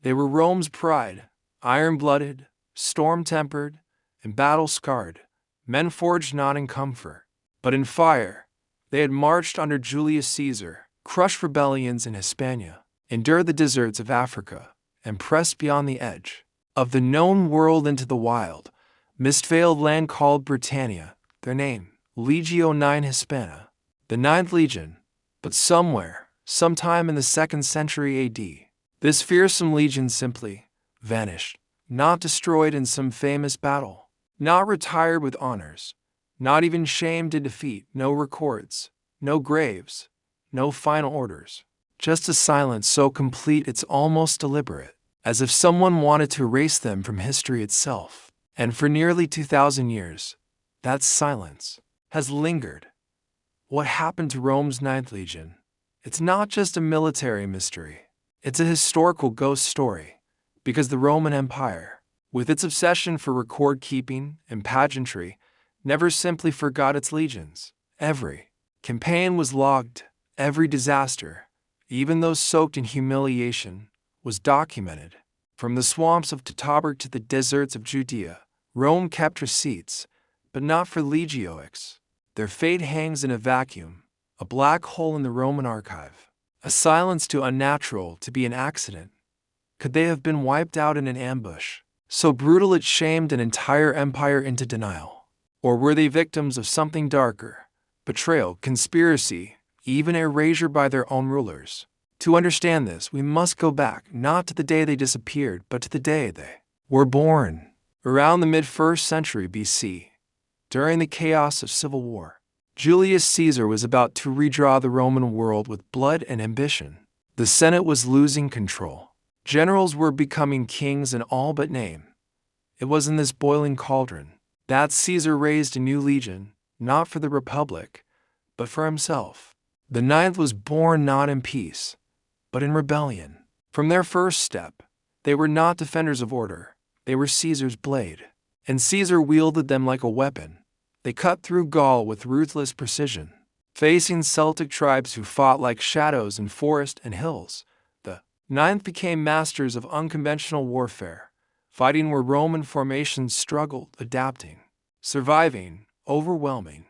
They were Rome's pride, iron-blooded, storm-tempered, and battle-scarred, men forged not in comfort, but in fire. They had marched under Julius Caesar, crushed rebellions in Hispania, endured the deserts of Africa, and pressed beyond the edge of the known world into the wild, mist-veiled land called Britannia, their name, Legio IX Hispana, the Ninth Legion. But somewhere, sometime in the 2nd century AD, this fearsome legion simply vanished, not destroyed in some famous battle, not retired with honors, not even shamed in defeat, no records, no graves, no final orders, just a silence so complete it's almost deliberate, as if someone wanted to erase them from history itself. And for nearly 2,000 years, that silence has lingered. What happened to Rome's Ninth Legion? It's not just a military mystery. It's a historical ghost story, because the Roman Empire, with its obsession for record-keeping and pageantry, never simply forgot its legions. Every campaign was logged, every disaster, even those soaked in humiliation, was documented. From the swamps of Teutoburg to the deserts of Judea, Rome kept receipts, but not for Legio IX. Their fate hangs in a vacuum, a black hole in the Roman archive, a silence too unnatural to be an accident. Could they have been wiped out in an ambush, so brutal it shamed an entire empire into denial? Or were they victims of something darker, betrayal, conspiracy, even erasure by their own rulers? To understand this, we must go back not to the day they disappeared, but to the day they were born. Around the mid-1st century BC, during the chaos of civil war, Julius Caesar was about to redraw the Roman world with blood and ambition. The Senate was losing control. Generals were becoming kings in all but name. It was in this boiling cauldron that Caesar raised a new legion, not for the Republic, but for himself. The Ninth was born not in peace, but in rebellion. From their first step, they were not defenders of order. They were Caesar's blade, and Caesar wielded them like a weapon. They cut through Gaul with ruthless precision, facing Celtic tribes who fought like shadows in forest and hills. The Ninth became masters of unconventional warfare, fighting where Roman formations struggled, adapting, surviving, overwhelming.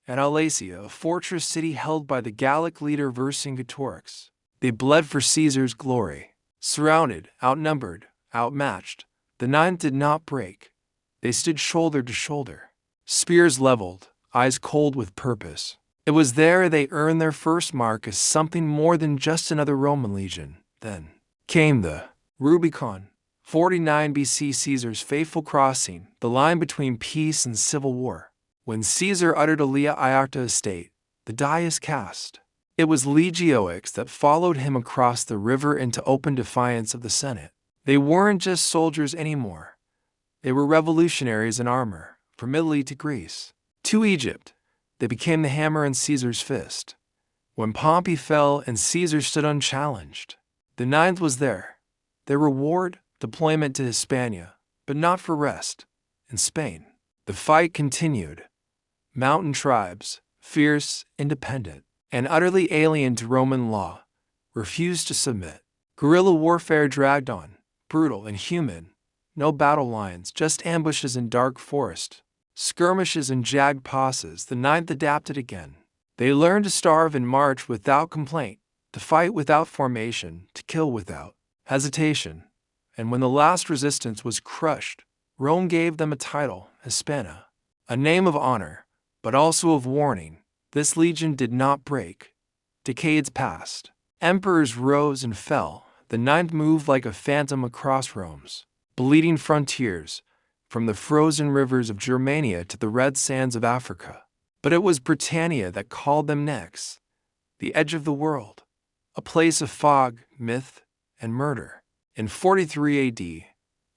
At Alasia, a fortress city held by the Gallic leader Vercingetorix, they bled for Caesar's glory. Surrounded, outnumbered, outmatched, the Ninth did not break. They stood shoulder to shoulder, spears leveled, eyes cold with purpose. It was there they earned their first mark as something more than just another Roman legion. Then came the Rubicon, 49 BC, Caesar's fateful crossing, the line between peace and civil war. When Caesar uttered Alia Iacta Estate, the die is cast. It was Legio IX that followed him across the river into open defiance of the Senate. They weren't just soldiers anymore. They were revolutionaries in armor, from Italy to Greece, to Egypt. They became the hammer in Caesar's fist. When Pompey fell and Caesar stood unchallenged, the Ninth was there. Their reward, deployment to Hispania, but not for rest. In Spain, the fight continued. Mountain tribes, fierce, independent, and utterly alien to Roman law, refused to submit. Guerrilla warfare dragged on, brutal and human. No battle lines, just ambushes in dark forest, skirmishes and jagged passes. The Ninth adapted again. They learned to starve and march without complaint, to fight without formation, to kill without hesitation. And when the last resistance was crushed, Rome gave them a title, Hispana, a name of honor, but also of warning. This legion did not break. Decades passed. Emperors rose and fell. The Ninth moved like a phantom across Rome's bleeding frontiers, from the frozen rivers of Germania to the red sands of Africa. But it was Britannia that called them next, the edge of the world, a place of fog, myth, and murder. In 43 AD,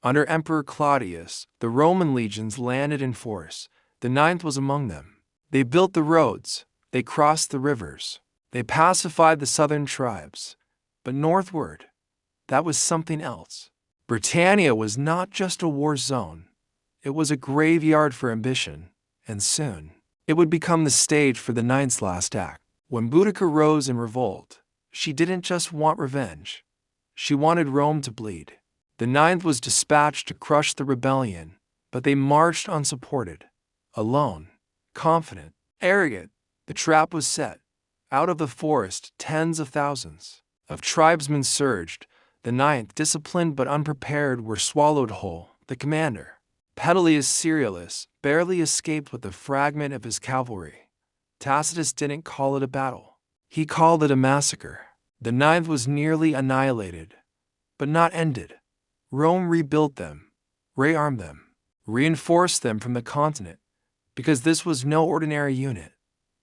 under Emperor Claudius, the Roman legions landed in force. The Ninth was among them. They built the roads, they crossed the rivers, they pacified the southern tribes. But northward, that was something else. Britannia was not just a war zone. It was a graveyard for ambition, and soon, it would become the stage for the Ninth's last act. When Boudica rose in revolt, she didn't just want revenge. She wanted Rome to bleed. The ninth was dispatched to crush the rebellion, but they marched unsupported, alone, confident, arrogant. The trap was set. Out of the forest, tens of thousands of tribesmen surged. The ninth, disciplined but unprepared, were swallowed whole. The commander, Petilius Cerealis, barely escaped with a fragment of his cavalry. Tacitus didn't call it a battle. He called it a massacre. The ninth was nearly annihilated, but not ended. Rome rebuilt them, rearmed them, reinforced them from the continent, because this was no ordinary unit.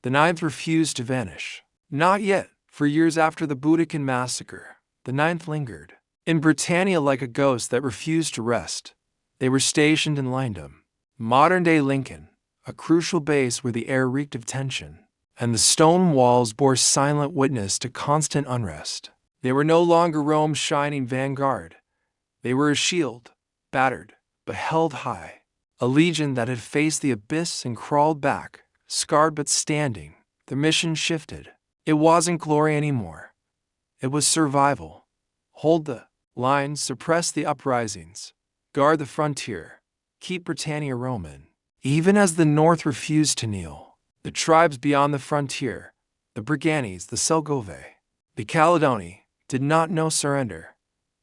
The ninth refused to vanish. Not yet. For years after the Boudiccan massacre, the ninth lingered in Britannia like a ghost that refused to rest. They were stationed in Lindum, modern-day Lincoln, a crucial base where the air reeked of tension, and the stone walls bore silent witness to constant unrest. They were no longer Rome's shining vanguard. They were a shield, battered, but held high. A legion that had faced the abyss and crawled back, scarred but standing. Their mission shifted. It wasn't glory anymore. It was survival. Hold the lines, suppress the uprisings, guard the frontier, keep Britannia Roman. Even as the north refused to kneel, the tribes beyond the frontier, the Brigantes, the Selgovae, the Caledoni, did not know surrender.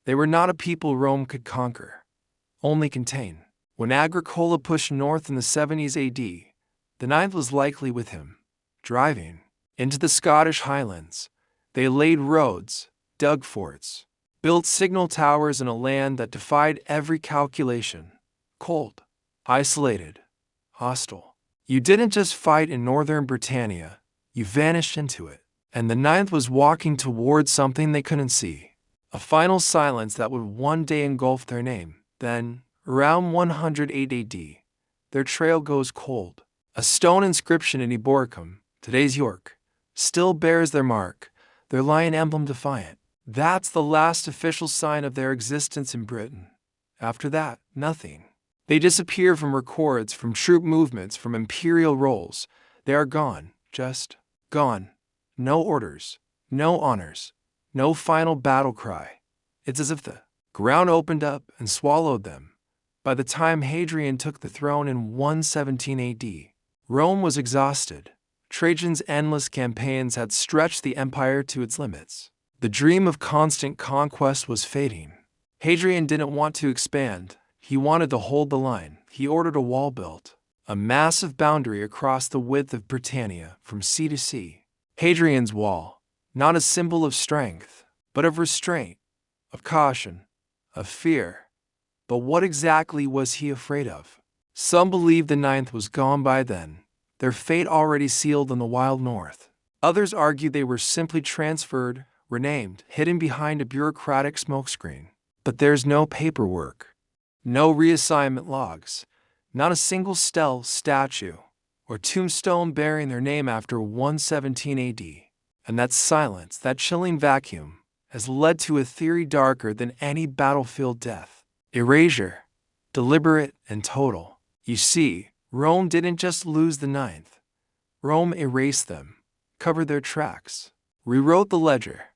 They were not a people Rome could conquer, only contain. When Agricola pushed north in the 70s AD, the ninth was likely with him, driving into the Scottish Highlands. They laid roads, dug forts, built signal towers in a land that defied every calculation. Cold, isolated, hostile. You didn't just fight in northern Britannia, you vanished into it. And the ninth was walking towards something they couldn't see. A final silence that would one day engulf their name. Then, around 108 AD, their trail goes cold. A stone inscription in Eboracum, today's York, still bears their mark, their lion emblem defiant. That's the last official sign of their existence in Britain. After that, nothing. They disappear from records, from troop movements, from imperial rolls. They are gone, just gone. No orders, no honors, no final battle cry. It's as if the ground opened up and swallowed them. By the time Hadrian took the throne in 117 AD, Rome was exhausted. Trajan's endless campaigns had stretched the empire to its limits. The dream of constant conquest was fading. Hadrian didn't want to expand. He wanted to hold the line. He ordered a wall built, a massive boundary across the width of Britannia from sea to sea. Hadrian's wall, not a symbol of strength, but of restraint, of caution, of fear. But what exactly was he afraid of? Some believed the ninth was gone by then, their fate already sealed in the wild north. Others argued they were simply transferred, renamed, hidden behind a bureaucratic smokescreen. But there's no paperwork, no reassignment logs, not a single stele, statue, or tombstone bearing their name after 117 AD. And that silence, that chilling vacuum, has led to a theory darker than any battlefield death. Erasure, deliberate and total. You see, Rome didn't just lose the ninth. Rome erased them, covered their tracks, rewrote the ledger,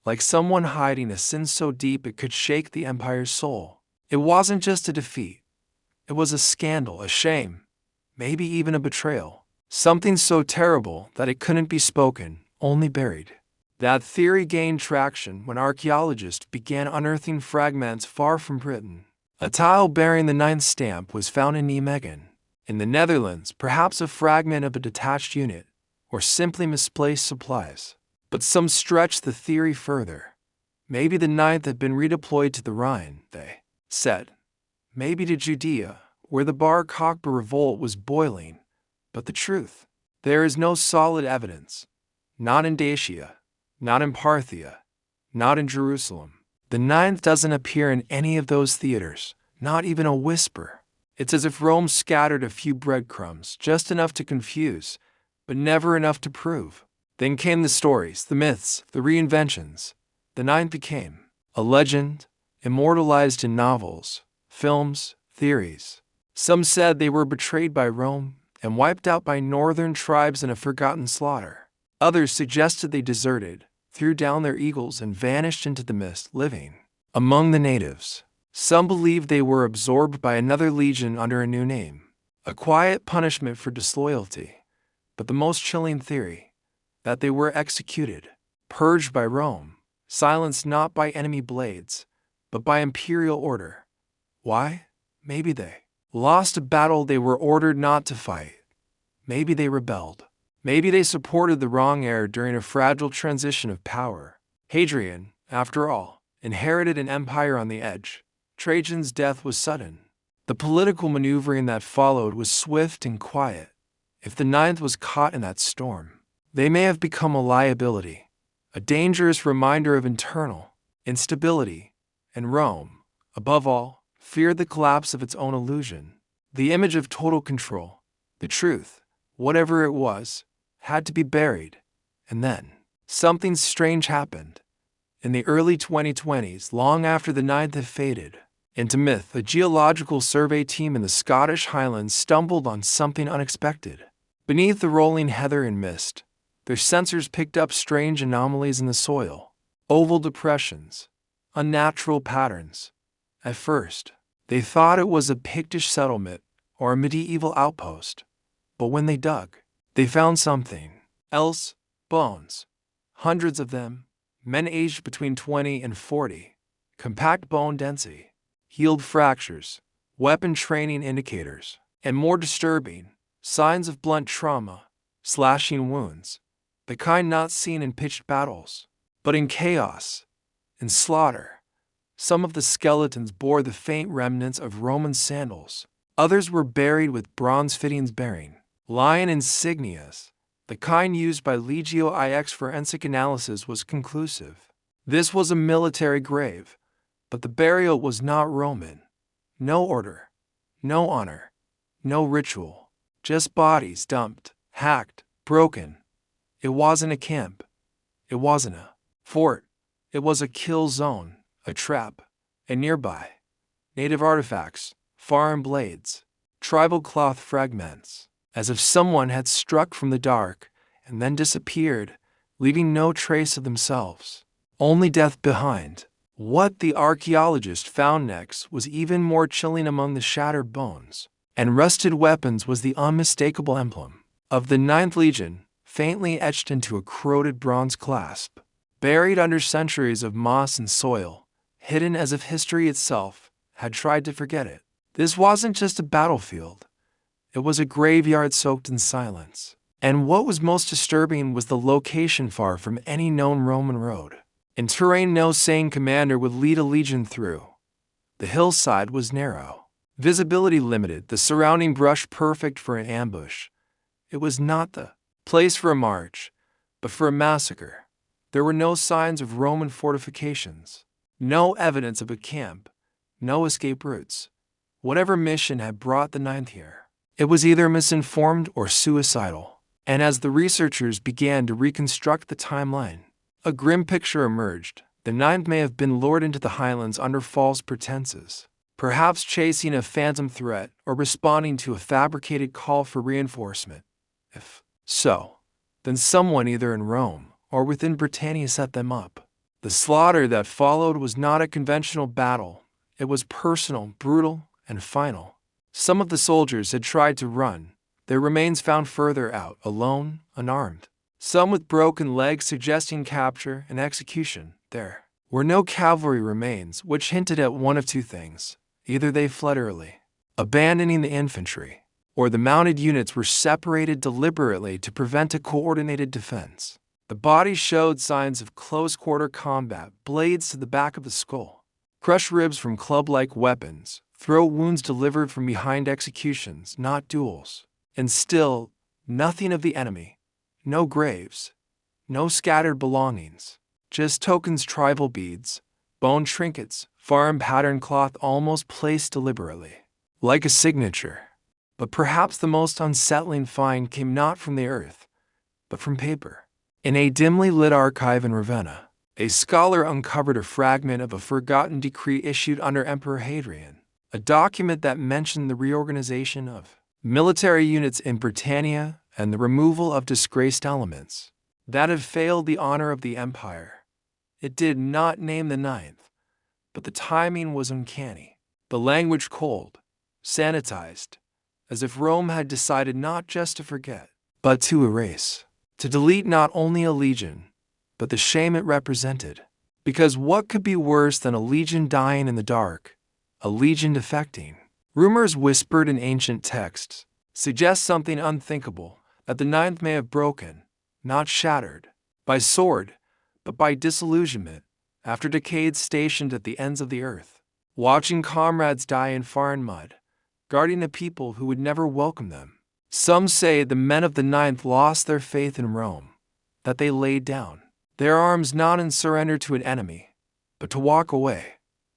like someone hiding a sin so deep it could shake the empire's soul. It wasn't just a defeat. It was a scandal, a shame, maybe even a betrayal. Something so terrible that it couldn't be spoken, only buried. That theory gained traction when archaeologists began unearthing fragments far from Britain. A tile bearing the ninth stamp was found in Nijmegen, in the Netherlands, perhaps a fragment of a detached unit, or simply misplaced supplies. But some stretched the theory further. Maybe the ninth had been redeployed to the Rhine, they said. Maybe to Judea, where the Bar Kokhba revolt was boiling. But the truth, there is no solid evidence. Not in Dacia, not in Parthia, not in Jerusalem. The ninth doesn't appear in any of those theaters, not even a whisper. It's as if Rome scattered a few breadcrumbs, just enough to confuse, but never enough to prove. Then came the stories, the myths, the reinventions. The ninth became a legend, immortalized in novels, films, theories. Some said they were betrayed by Rome and wiped out by northern tribes in a forgotten slaughter. Others suggested they deserted, threw down their eagles and vanished into the mist, living among the natives. Some believed they were absorbed by another legion under a new name, a quiet punishment for disloyalty. But the most chilling theory, that they were executed, purged by Rome, silenced not by enemy blades, but by imperial order. Why? Maybe they lost a battle they were ordered not to fight. Maybe they rebelled. Maybe they supported the wrong heir during a fragile transition of power. Hadrian, after all, inherited an empire on the edge. Trajan's death was sudden. The political maneuvering that followed was swift and quiet. If the ninth was caught in that storm, they may have become a liability, a dangerous reminder of internal instability, and Rome, above all, feared the collapse of its own illusion. The image of total control, the truth, whatever it was, had to be buried. And then, something strange happened. In the early 2020s, long after the ninth had faded into myth, a geological survey team in the Scottish Highlands stumbled on something unexpected. Beneath the rolling heather and mist, their sensors picked up strange anomalies in the soil, oval depressions, unnatural patterns. At first, they thought it was a Pictish settlement or a medieval outpost, but when they dug, they found something else: bones. Hundreds of them, men aged between 20 and 40, compact bone density, healed fractures, weapon training indicators, and more disturbing, signs of blunt trauma, slashing wounds, the kind not seen in pitched battles, but in chaos, in slaughter. Some of the skeletons bore the faint remnants of Roman sandals. Others were buried with bronze fittings bearing lion insignias. The kind used by Legio IX forensic analysis was conclusive. This was a military grave, but the burial was not Roman. No order, no honor, no ritual, just bodies dumped, hacked, broken. It wasn't a camp. It wasn't a fort. It was a kill zone, a trap, and nearby, native artifacts, foreign blades, tribal cloth fragments, as if someone had struck from the dark and then disappeared, leaving no trace of themselves, only death behind. What the archaeologist found next was even more chilling. Among the shattered bones and rusted weapons was the unmistakable emblem of the Ninth Legion, faintly etched into a corroded bronze clasp. Buried under centuries of moss and soil, hidden as if history itself had tried to forget it. This wasn't just a battlefield. It was a graveyard soaked in silence. And what was most disturbing was the location, far from any known Roman road, in terrain no sane commander would lead a legion through. The hillside was narrow, visibility limited, the surrounding brush perfect for an ambush. It was not the place for a march, but for a massacre. There were no signs of Roman fortifications, no evidence of a camp, no escape routes. Whatever mission had brought the ninth here, it was either misinformed or suicidal. And as the researchers began to reconstruct the timeline, a grim picture emerged. The ninth may have been lured into the highlands under false pretenses, perhaps chasing a phantom threat or responding to a fabricated call for reinforcement. If so, then someone either in Rome or within Britannia set them up. The slaughter that followed was not a conventional battle. It was personal, brutal, and final. Some of the soldiers had tried to run, their remains found further out, alone, unarmed. Some with broken legs suggesting capture and execution. There were no cavalry remains, which hinted at one of two things. Either they fled early, abandoning the infantry, or the mounted units were separated deliberately to prevent a coordinated defense. The bodies showed signs of close-quarter combat, blades to the back of the skull, crushed ribs from club-like weapons, throat wounds delivered from behind executions, not duels. And still, nothing of the enemy. No graves, no scattered belongings, just tokens, tribal beads, bone trinkets, foreign patterned cloth almost placed deliberately, like a signature. But perhaps the most unsettling find came not from the earth, but from paper. In a dimly lit archive in Ravenna, a scholar uncovered a fragment of a forgotten decree issued under Emperor Hadrian, a document that mentioned the reorganization of military units in Britannia and the removal of disgraced elements. that had failed the honor of the empire. It did not name the ninth, but the timing was uncanny. The language cold, sanitized, as if Rome had decided not just to forget, but to erase. To delete not only a legion, but the shame it represented. Because what could be worse than a legion dying in the dark, a legion defecting? Rumors whispered in ancient texts suggest something unthinkable, that the ninth may have broken, not shattered, by sword, but by disillusionment, after decades stationed at the ends of the earth, watching comrades die in foreign mud, guarding a people who would never welcome them. Some say the men of the ninth lost their faith in Rome, that they laid down their arms not in surrender to an enemy, but to walk away,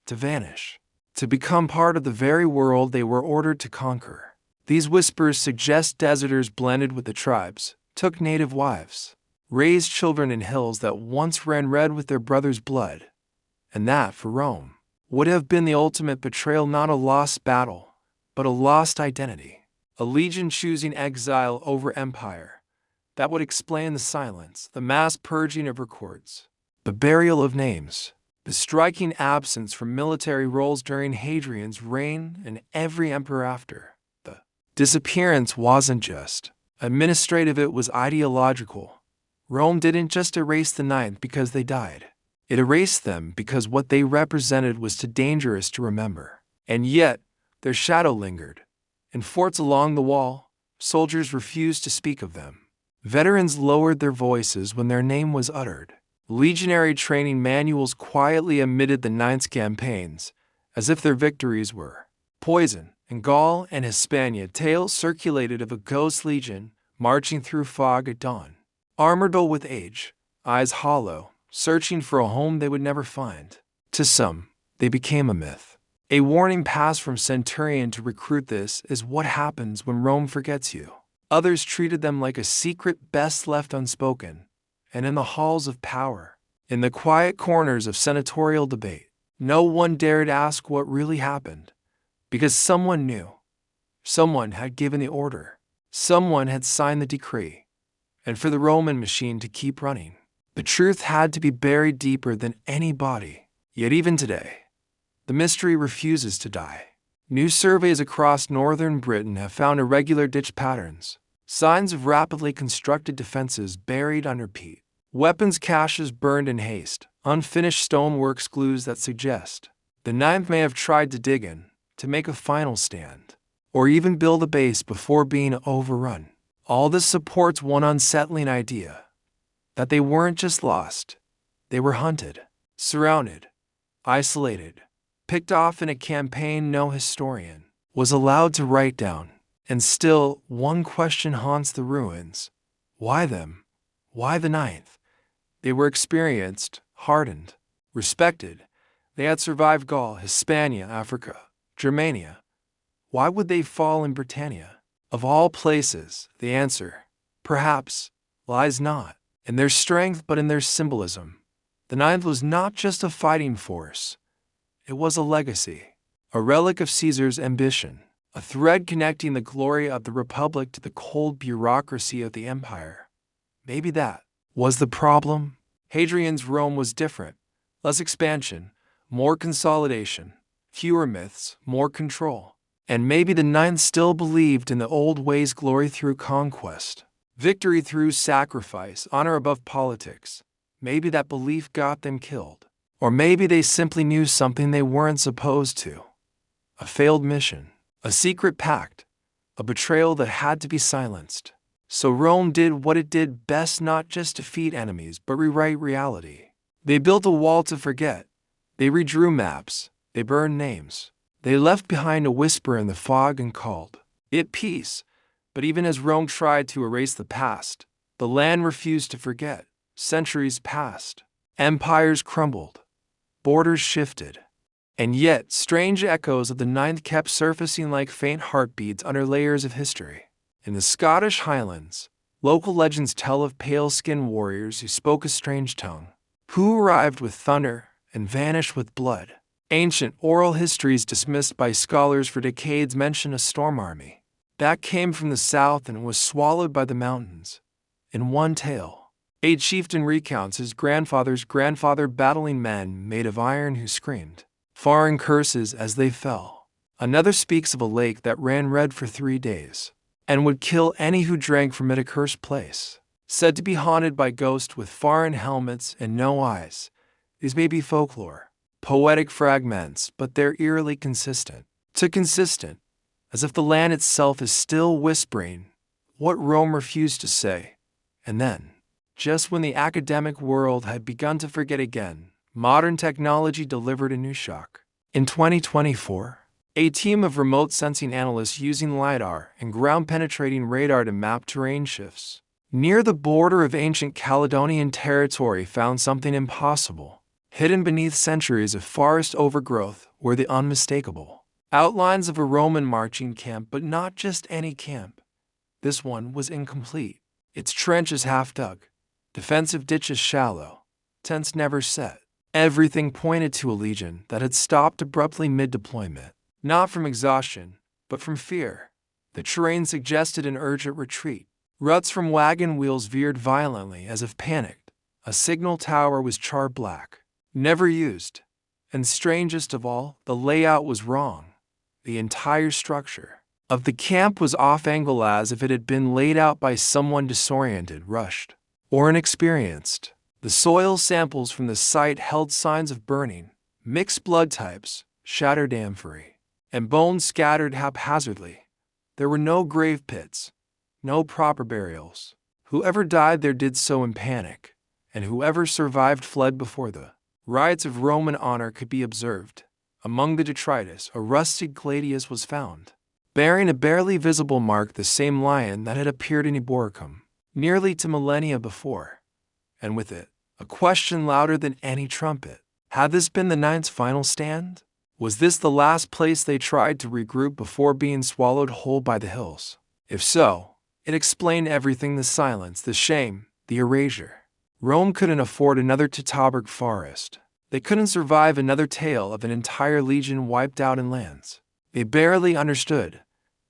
to vanish, to become part of the very world they were ordered to conquer. These whispers suggest deserters blended with the tribes, took native wives, raised children in hills that once ran red with their brothers' blood, and that, for Rome, would have been the ultimate betrayal, not a lost battle, but a lost identity. A legion choosing exile over empire. That would explain the silence, the mass purging of records, the burial of names, the striking absence from military roles during Hadrian's reign and every emperor after. The disappearance wasn't just administrative, it was ideological. Rome didn't just erase the ninth because they died. It erased them because what they represented was too dangerous to remember. And yet, their shadow lingered. In forts along the wall, soldiers refused to speak of them. Veterans lowered their voices when their name was uttered. Legionary training manuals quietly omitted the ninth's campaigns, as if their victories were poison. In Gaul and Hispania, tales circulated of a ghost legion marching through fog at dawn, armored with age, eyes hollow, searching for a home they would never find. To some, they became a myth. A warning passed from centurion to recruit. This is what happens when Rome forgets you. Others treated them like a secret best left unspoken, and in the halls of power, in the quiet corners of senatorial debate, no one dared ask what really happened, because someone knew. Someone had given the order. Someone had signed the decree. And for the Roman machine to keep running, the truth had to be buried deeper than any body. Yet even today, the mystery refuses to die. New surveys across northern Britain have found irregular ditch patterns, signs of rapidly constructed defenses buried under peat, weapons caches burned in haste, unfinished stoneworks, clues that suggest the ninth may have tried to dig in, to make a final stand, or even build a base before being overrun. All this supports one unsettling idea, that they weren't just lost, they were hunted, surrounded, isolated, picked off in a campaign no historian was allowed to write down. And still, one question haunts the ruins. Why them? Why the ninth? They were experienced, hardened, respected. They had survived Gaul, Hispania, Africa, Germania. Why would they fall in Britannia? Of all places, the answer, perhaps, lies not in their strength but in their symbolism. The ninth was not just a fighting force. It was a legacy, a relic of Caesar's ambition, a thread connecting the glory of the Republic to the cold bureaucracy of the empire. Maybe that was the problem. Hadrian's Rome was different. Less expansion, more consolidation, fewer myths, more control. And maybe the ninth still believed in the old ways: glory through conquest, victory through sacrifice, honor above politics. Maybe that belief got them killed. Or maybe they simply knew something they weren't supposed to. A failed mission, a secret pact, a betrayal that had to be silenced. So Rome did what it did best: not just defeat enemies, but rewrite reality. They built a wall to forget. They redrew maps. They burned names. They left behind a whisper in the fog and called it peace. But even as Rome tried to erase the past, the land refused to forget. Centuries passed. Empires crumbled. Borders shifted. And yet, strange echoes of the ninth kept surfacing like faint heartbeats under layers of history. In the Scottish Highlands, local legends tell of pale-skinned warriors who spoke a strange tongue, who arrived with thunder and vanished with blood. Ancient oral histories dismissed by scholars for decades mention a storm army that came from the south and was swallowed by the mountains. In one tale, A chieftain recounts his grandfather's grandfather battling men made of iron who screamed foreign curses as they fell. Another speaks of a lake that ran red for 3 days and would kill any who drank from it, a cursed place, said to be haunted by ghosts with foreign helmets and no eyes. These may be folklore, poetic fragments, but they're eerily consistent. Too consistent, as if the land itself is still whispering what Rome refused to say. And then, just when the academic world had begun to forget again, modern technology delivered a new shock. In 2024, a team of remote sensing analysts using LiDAR and ground-penetrating radar to map terrain shifts near the border of ancient Caledonian territory found something impossible. Hidden beneath centuries of forest overgrowth were the unmistakable outlines of a Roman marching camp, but not just any camp. This one was incomplete. Its trenches half dug, defensive ditches shallow, tents never set. Everything pointed to a legion that had stopped abruptly mid-deployment. Not from exhaustion, but from fear. The terrain suggested an urgent retreat. Ruts from wagon wheels veered violently as if panicked. A signal tower was charred black, never used. And strangest of all, the layout was wrong. The entire structure of the camp was off-angle, as if it had been laid out by someone disoriented, rushed, or inexperienced. The soil samples from the site held signs of burning, mixed blood types, shattered amphorae, and bones scattered haphazardly. There were no grave pits, no proper burials. Whoever died there did so in panic, and whoever survived fled before the rites of Roman honor could be observed. Among the detritus, a rusted gladius was found, bearing a barely visible mark, the same lion that had appeared in Eboracum nearly 2 millennia before, and with it, a question louder than any trumpet. Had this been the Ninth's final stand? Was this the last place they tried to regroup before being swallowed whole by the hills? If so, it explained everything: the silence, the shame, the erasure. Rome couldn't afford another Teutoburg forest. They couldn't survive another tale of an entire legion wiped out in lands they barely understood.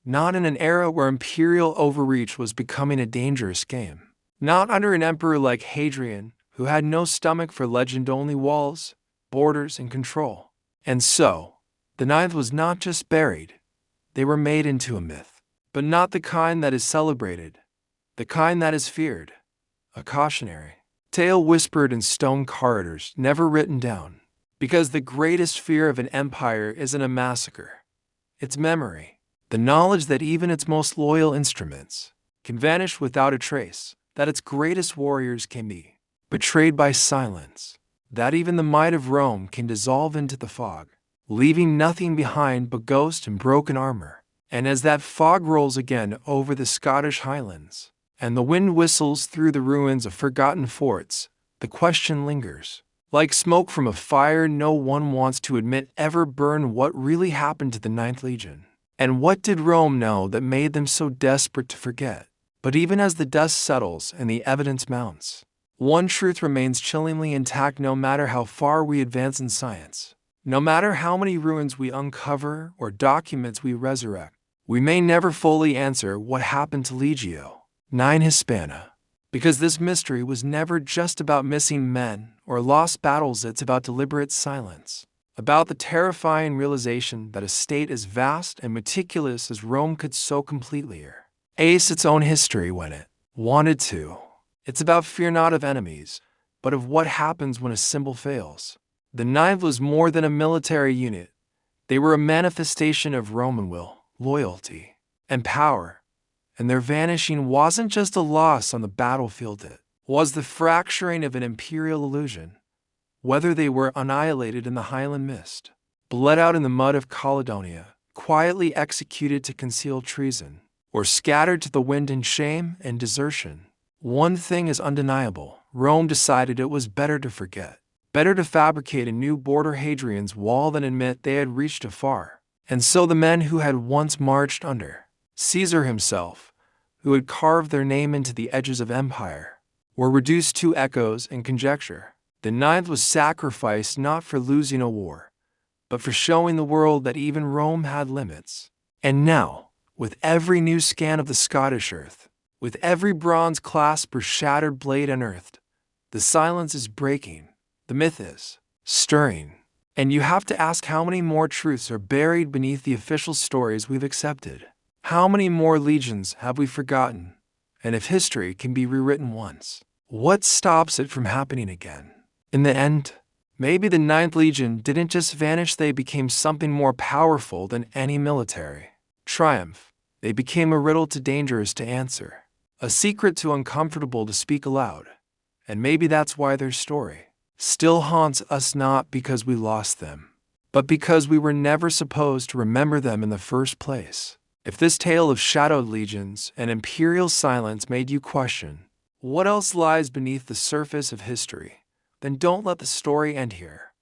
Not in an era where imperial overreach was becoming a dangerous game. Not under an emperor like Hadrian, who had no stomach for legend-only walls, borders, and control. And so, the Ninth was not just buried, they were made into a myth. But not the kind that is celebrated, the kind that is feared. A cautionary tale whispered in stone corridors, never written down. Because the greatest fear of an empire isn't a massacre, it's memory. The knowledge that even its most loyal instruments can vanish without a trace, that its greatest warriors can be betrayed by silence, that even the might of Rome can dissolve into the fog, leaving nothing behind but ghost and broken armor. And as that fog rolls again over the Scottish Highlands, and the wind whistles through the ruins of forgotten forts, the question lingers. Like smoke from a fire no one wants to admit ever burned: what really happened to the Ninth Legion? And what did Rome know that made them so desperate to forget? But even as the dust settles and the evidence mounts, one truth remains chillingly intact: no matter how far we advance in science, no matter how many ruins we uncover or documents we resurrect, we may never fully answer what happened to Legio IX Hispana. Because this mystery was never just about missing men or lost battles, it's about deliberate silence, about the terrifying realization that a state as vast and meticulous as Rome could so completely erase its own history when it wanted to. It's about fear not of enemies, but of what happens when a symbol fails. The Ninth was more than a military unit. They were a manifestation of Roman will, loyalty, and power. And their vanishing wasn't just a loss on the battlefield, it was the fracturing of an imperial illusion. Whether they were annihilated in the Highland mist, bled out in the mud of Caledonia, quietly executed to conceal treason, or scattered to the wind in shame and desertion, one thing is undeniable: Rome decided it was better to forget, better to fabricate a new border Hadrian's wall than admit they had reached afar. And so the men who had once marched under Caesar himself, who had carved their name into the edges of empire, were reduced to echoes and conjecture. The Ninth was sacrificed not for losing a war, but for showing the world that even Rome had limits. And now, with every new scan of the Scottish earth, with every bronze clasp or shattered blade unearthed, The silence is breaking. The myth is stirring. And you have to ask how many more truths are buried beneath the official stories we've accepted. How many more legions have we forgotten? And if history can be rewritten once, what stops it from happening again? In the end, maybe the Ninth Legion didn't just vanish, they became something more powerful than any military triumph. They became a riddle too dangerous to answer, a secret too uncomfortable to speak aloud. And maybe that's why their story still haunts us, not because we lost them, but because we were never supposed to remember them in the first place. If this tale of shadowed legions and imperial silence made you question what else lies beneath the surface of history, then don't let the story end here.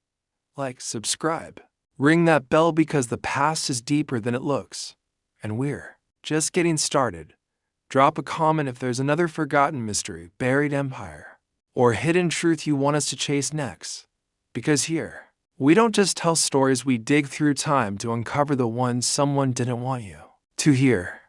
Like, subscribe, ring that bell, because the past is deeper than it looks, and we're just getting started. Drop a comment if there's another forgotten mystery, buried empire, or hidden truth you want us to chase next. Because here, we don't just tell stories, we dig through time to uncover the ones someone didn't want you to hear.